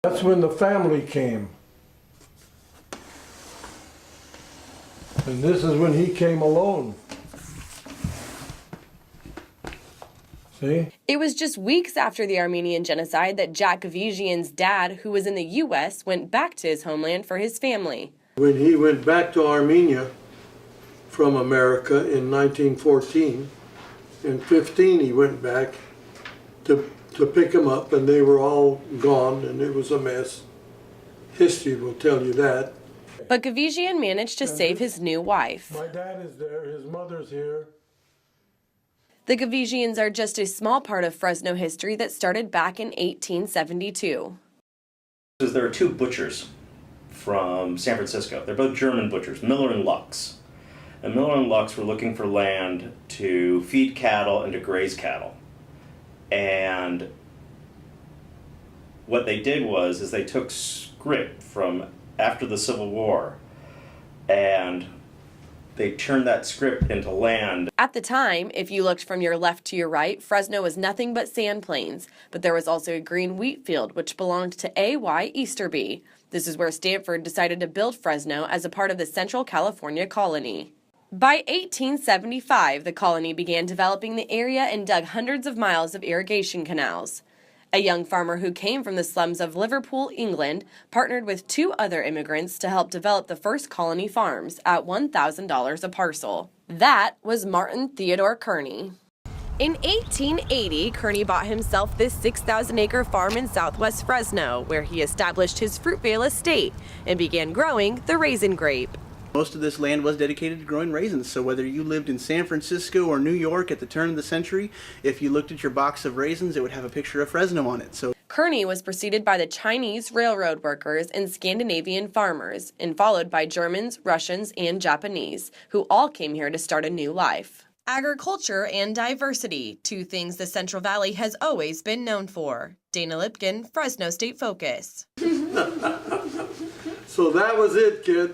That's when the family came. And this is when he came alone. See? It was just weeks after the Armenian Genocide that Jack Gavigian's dad, who was in the U.S., went back to his homeland for his family. When he went back to Armenia from America in 1914, in 15 he went back to pick them up, and they were all gone, and it was a mess. History will tell you that. But Gavigian managed to save his new wife. My dad is there, his mother's here. The Gavigians are just a small part of Fresno history that started back in 1872. There are two butchers from San Francisco. They're both German butchers, Miller and Lux. And Miller and Lux were looking for land to feed cattle and to graze cattle. And what they did was they took script from after the Civil War and they turned that script into land. At the time, if you looked from your left to your right, Fresno was nothing but sand plains, but there was also a green wheat field which belonged to A.Y. Easterby. This is where Stanford decided to build Fresno as a part of the Central California colony. By 1875, the colony began developing the area and dug hundreds of miles of irrigation canals. A young farmer who came from the slums of Liverpool, England, partnered with two other immigrants to help develop the first colony farms at $1,000 a parcel. That was Martin Theodore Kearney. In 1880, Kearney bought himself this 6,000-acre farm in southwest Fresno, where he established his Fruitvale estate and began growing the raisin grape. Most of this land was dedicated to growing raisins, so whether you lived in San Francisco or New York at the turn of the century, if you looked at your box of raisins, it would have a picture of Fresno on it. So Kearney was preceded by the Chinese railroad workers and Scandinavian farmers, and followed by Germans, Russians, and Japanese, who all came here to start a new life. Agriculture and diversity, two things the Central Valley has always been known for. Dayna Lipkin, Fresno State Focus. So that was it, kid.